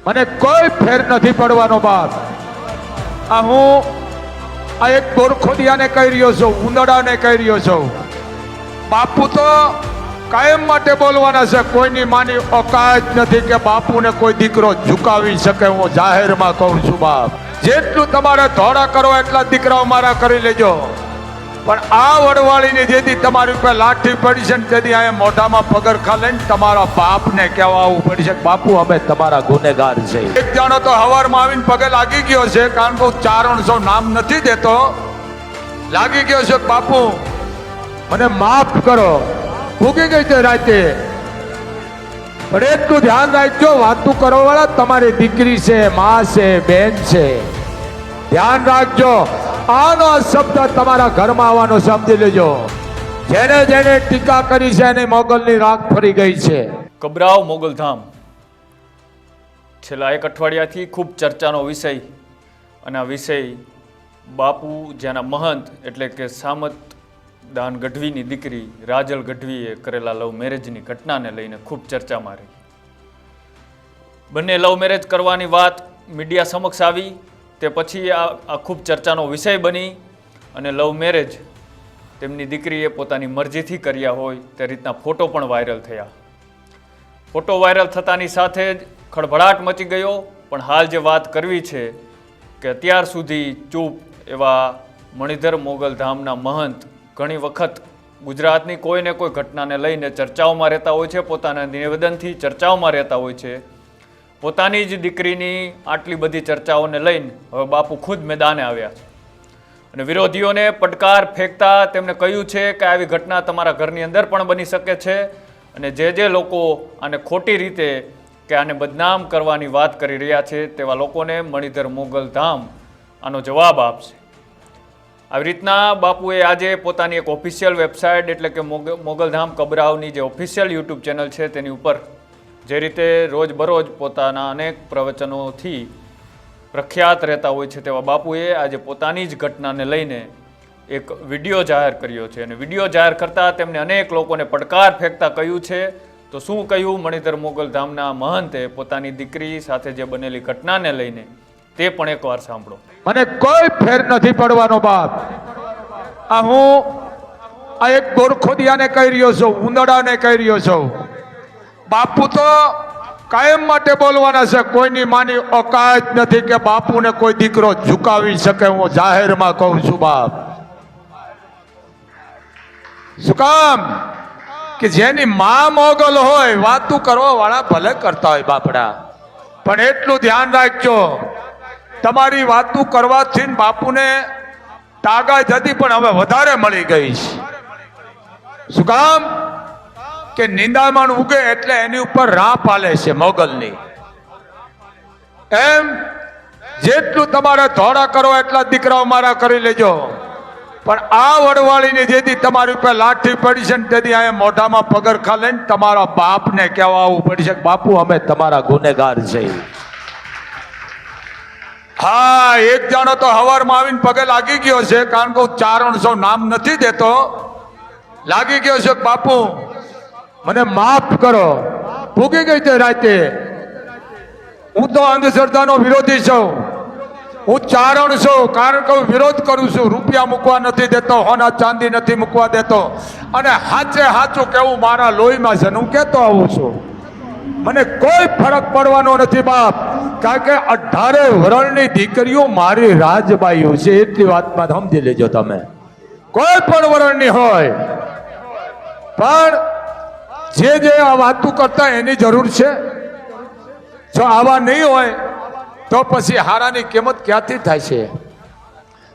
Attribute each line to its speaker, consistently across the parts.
Speaker 1: મને કોઈ ફેર નથી પડવાનો બાપ. આ હું આ એક બોરખોડિયાને કહી રહ્યો છું, ઉંદડાને કહી રહ્યો છું. બાપુ તો કાયમ માટે બોલવાના છે. કોઈની માની ઓકાત નથી કે બાપુને કોઈ દીકરો ઝુકાવી શકે. હું જાહેરમાં કહું છું બાપ, જેટલું તમારે ધોળા કરો એટલા દીકરાઓ મારા કરી લેજો. પણ આ વડવાળીની જેથી તમારી ઉપર લાઠી પડી છે ને તેથી અહીંયા મોઢામાં પગરખા લઈને તમારા બાપને કહેવા આવવું પડી છે, બાપુ અમે તમારા ગુનેગાર છે. એક જાણો તો હવારમાં આવીને પગે લાગી ગયો છે, કારણ કે ચારણ સૌ નામ નથી દેતો, લાગી ગયો છે બાપુ મને માફ કરો, ભૂગી ગઈ છે રાતે. પણ એટલું ધ્યાન રાખજો, વાતું કરવા વાળા તમારી દીકરી છે, માં છે, બેન છે. ધ્યાન રાખજો, આનો શબ્દ તમારા ઘરમાં આવવાનો સમજી લેજો. જેને જેને ટીકા કરી છે એને મોગલની રાખ ફરી ગઈ છે.
Speaker 2: કબરાવ મોગલધામ છેલ્લા એક અઠવાડિયાથી ખૂબ ચર્ચાનો વિષય, અને આ વિષય બાપુ જેના મહંત એટલે કે સામત દાન ગઢવીની દીકરી રાજલ ગઢવીએ કરેલા લવ મેરેજની ઘટનાને લઈને ખૂબ ચર્ચામાં રહી. બંને લવ મેરેજ કરવાની વાત મીડિયા સમક્ષ આવી, તે પછી આ ખૂબ ચર્ચાનો વિષય બની અને લવ મેરેજ તેમની દીકરીએ પોતાની મરજીથી કર્યા હોય તે રીતના ફોટો પણ વાયરલ થયા. ફોટો વાયરલ થતાની સાથે જ ખળભળાટ મચી ગયો. પણ હાલ જે વાત કરવી છે કે અત્યાર સુધી ચૂપ એવા મણિધર મોગલધામના મહંત ઘણી વખત ગુજરાતની કોઈને કોઈ ઘટનાને લઈને ચર્ચાઓમાં રહેતા હોય છે, પોતાના નિવેદનથી ચર્ચાઓમાં રહેતા હોય છે. પોતાની જ દીકરીની આટલી બધી ચર્ચાઓને લઈને હવે બાપુ ખુદ મેદાને આવ્યા છે અને વિરોધીઓને પડકાર ફેંકતા તેમણે કહ્યું છે કે આવી ઘટના તમારા ઘરની અંદર પણ બની શકે છે અને જે લોકો આને ખોટી રીતે કે આને બદનામ કરવાની વાત કરી રહ્યા છે તેવા લોકોને મણિધર મોગલધામ આનો જવાબ આપશે. આવી રીતના બાપુએ આજે પોતાની એક ઓફિશિયલ વેબસાઇટ એટલે કે મોગલધામ કબરાવની જે ઓફિશિયલ યુટ્યુબ ચેનલ છે તેની ઉપર જે રીતે રોજબરોજ પોતાના અનેક પ્રવચનોથી પ્રખ્યાત રહેતા હોય છે તેવા બાપુએ આજે પોતાની જ ઘટનાને લઈને એક વિડીયો જાહેર કર્યો છે. અને વિડીયો જાહેર કરતાં તેમણે અનેક લોકોને પડકાર ફેંકતા કહ્યું છે. તો શું કહ્યું મણિધર મોગલધામના મહંતે પોતાની દીકરી સાથે જે બનેલી ઘટનાને લઈને તે પણ એકવાર સાંભળો.
Speaker 1: મને કોઈ ફેર નથી પડવાનો બાપ. આ હું આ એક બોરખોડિયાને કહી રહ્યો છું, ઉંદડાને કહી રહ્યો છું. બાપુ તો કાયમ માટે બોલવાના છે. કોઈની માની ઓકાત નથી કે બાપુને કોઈ દીકરો ઝુકાવી શકે. હું જાહેરમાં કહું છું બાપ. શું કામ કે જેની માં મોગલ હોય વાતું કરવા વાળા ભલે કરતા હોય બાપડા, પણ એટલું ધ્યાન રાખજો, તમારી વાતું કરવાથી બાપુને તાકાત હતી પણ હવે વધારે મળી ગઈ છે. શું કામ કે નિંદામણ ઉગે એટલે એની ઉપર રાહ પાલે છે મોગલની. એમ જેટલું તમારે ધોળા કરો એટલા દીકરાઓ મારા કરી લેજો. પણ આ વડવાળીની જેથી તમારી ઉપર લાઠી પડી છે ને તેથી અહીંયા મોઢામાં પગરખા લઈને તમારા બાપને કહેવા આવવું પડી છે, બાપુ અમે તમારા ગુનેગાર છે. હા, એક જાણો તો હવારમાં આવીને પગે લાગી ગયો છે, કારણ કે ચારણ સૌ નામ નથી દેતો, લાગી ગયો છે બાપુ મને માફ કરો, ભૂગી ગઈ છે રાતે. હું તો અંધશ્રદ્ધાનો વિરોધી છું, હું ચારણ છું, કારણ કે હું વિરોધ કરું છું. રૂપિયા મૂકવા નથી દેતો, હોના ચાંદી નથી મૂકવા દેતો, અને હાચે હાચું કેવું મારા લોહીમાં છે, હું કહેતો આવું છું. મને કોઈ ફરક પડવાનો નથી બાપ, કારણ કે 18 વર્ષની દીકરીઓ મારી રાજબાઈઓ છે. એટલી વાતમાં સમજી લેજો તમે. કોઈ પણ વર્ષની હોય, પણ જે આ વાતું કરતા એની જરૂર છે. જો આવા નહીં હોય તો પછી હારાની કિંમત ક્યાંથી થાય છે.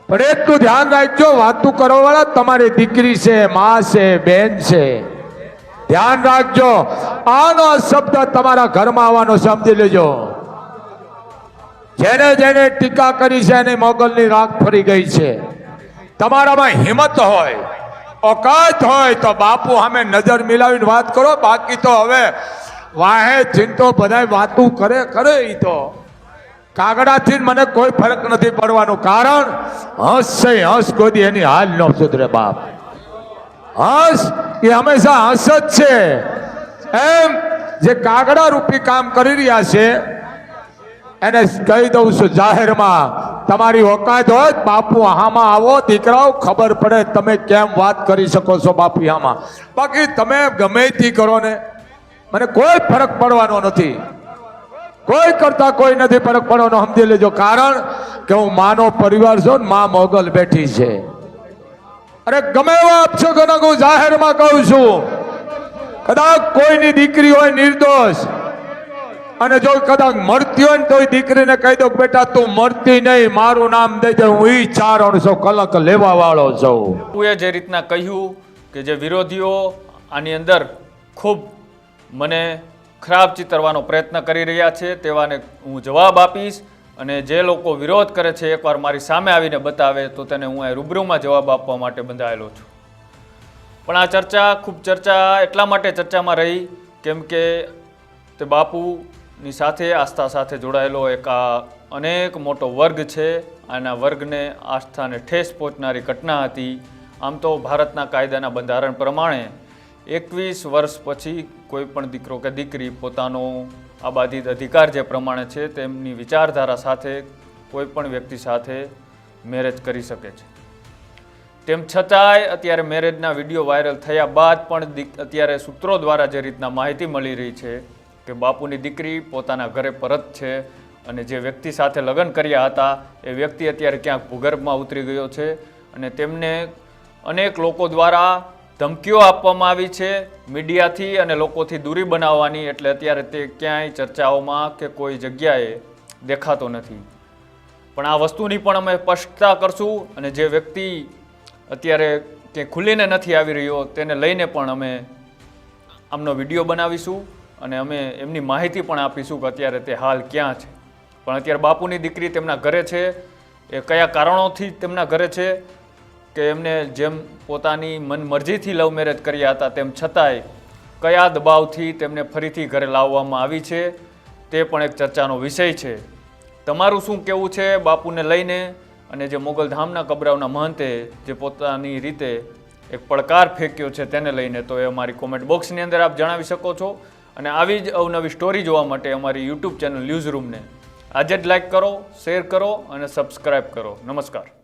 Speaker 1: પણ એટલું ધ્યાન રાખજો, વાતું કરવા વાળા તમારી દીકરી છે, માં છે, બેન છે. ધ્યાન રાખજો, આનો શબ્દ તમારા ઘરમાં આવવાનો સમજી લેજો. જેને જેને ટીકા કરી છે એને મોગલની રાખ ફરી ગઈ છે. તમારામાં હિંમત હોય, ઓકાત હોય તો બાપુ સામે નજર મિલાવીને વાત કરો. બાકી તો હવે વાહે ચિંતો બધા વાતું કરે એ તો કાગડાથી મને કોઈ ફરક નથી પડવાનો. કારણ હંસ છે, હંસ ગોદી એની હાલ ન સુધરે બાપ. હંસ એ હંમેશા હંસ જ છે. એમ જે કાગડા રૂપી કામ કરી રહ્યા છે એને કહી દઉં છું જાહેરમાં, તમારી ઓકાત હોય તો બાપુ આમાં આવો દીકરાઓ, ખબર પડે તમે કેમ વાત કરી શકો છો બાપુ આમાં. બાકી તમે ગમે તે કરો ને, મને કોઈ ફરક પડવાનો નથી, કોઈ કરતા કોઈ નથી ફરક પડવાનો, સમજી લેજો. કારણ કે હું માનો પરિવાર છું ને, માં મોગલ બેઠી છે. અરે ગમે એવા અપશકનો હું જાહેરમાં કહું છું, કદાચ કોઈની દીકરી હોય નિર્દોષ, અને જો કદાચ મરતી હોય ને તો દીકરીને કહી દો બેટા તું મરતી નહીં, મારું નામ દઈ દે, હું ઈ 400 કલક લેવા વાળો છું.
Speaker 2: બાપુએ જે રીતના કહ્યું કે જે વિરોધીઓ આની અંદર ખૂબ મને ખરાબ ચિતરવાનો પ્રયત્ન કરી રહ્યા છે તેવાને હું જવાબ આપીશ, અને જે લોકો વિરોધ કરે છે એકવાર મારી સામે આવીને બતાવે તો તેને હું અહીં રૂબરૂમાં જવાબ આપવા માટે બંધાયેલો છું. પણ આ ચર્ચા ખૂબ ચર્ચા એટલા માટે ચર્ચામાં રહી કેમ કે તે બાપુની સાથે આસ્થા સાથે જોડાયેલો એક આ અનેક મોટો વર્ગ છે. આના વર્ગને આસ્થાને ઠેસ પહોંચનારી ઘટના હતી. આમ તો ભારતના કાયદાના બંધારણ પ્રમાણે 21 વર્ષ પછી કોઈ પણ દીકરો કે દીકરી પોતાનો આબાદિત અધિકાર જે પ્રમાણે છે તેમની વિચારધારા સાથે કોઈ પણ વ્યક્તિ સાથે મેરેજ કરી શકે છે. તેમ છતાંય અત્યારે મેરેજના વિડીયો વાયરલ થયા બાદ પણ અત્યારે સૂત્રો દ્વારા જે રીતના માહિતી મળી રહી છે કે બાપુની દીકરી પોતાના ઘરે પરત છે, અને જે વ્યક્તિ સાથે લગ્ન કર્યા હતા એ વ્યક્તિ અત્યારે ક્યાંક ભૂગર્ભમાં ઉતરી ગયો છે, અને તેમને અનેક લોકો દ્વારા ધમકીઓ આપવામાં આવી છે મીડિયાથી અને લોકોથી દૂરી બનાવવાની. એટલે અત્યારે તે ક્યાંય ચર્ચાઓમાં કે કોઈ જગ્યાએ દેખાતો નથી. પણ આ વસ્તુની પણ અમે સ્પષ્ટતા કરશું, અને જે વ્યક્તિ અત્યારે ક્યાંય ખુલીને નથી આવી રહ્યો તેને લઈને પણ અમે આમનો વિડીયો બનાવીશું, અને અમે એમની માહિતી પણ આપીશું કે અત્યારે તે હાલ ક્યાં છે. પણ અત્યારે બાપુની દીકરી તેમના ઘરે છે, એ કયા કારણોથી તેમના ઘરે છે, કે એમને જેમ પોતાની મનમરજીથી લવ મેરેજ કર્યા હતા તેમ છતાંય કયા દબાવથી તેમને ફરીથી ઘરે લાવવામાં આવી છે તે પણ એક ચર્ચાનો વિષય છે. તમારું શું કહેવું છે બાપુને લઈને, અને જે મોગલધામના કબરાવના મહંતે જે પોતાની રીતે એક પડકાર ફેંક્યો છે તેને લઈને, તો એ અમારી કોમેન્ટ બોક્સની અંદર આપ જણાવી શકો છો. અને આવી જ અવનવી સ્ટોરી જોવા માટે અમારી યુટ્યુબ ચેનલ ન્યૂઝ રૂમને આજે જ લાઈક કરો, શેર કરો અને સબસ્ક્રાઈબ કરો. નમસ્કાર.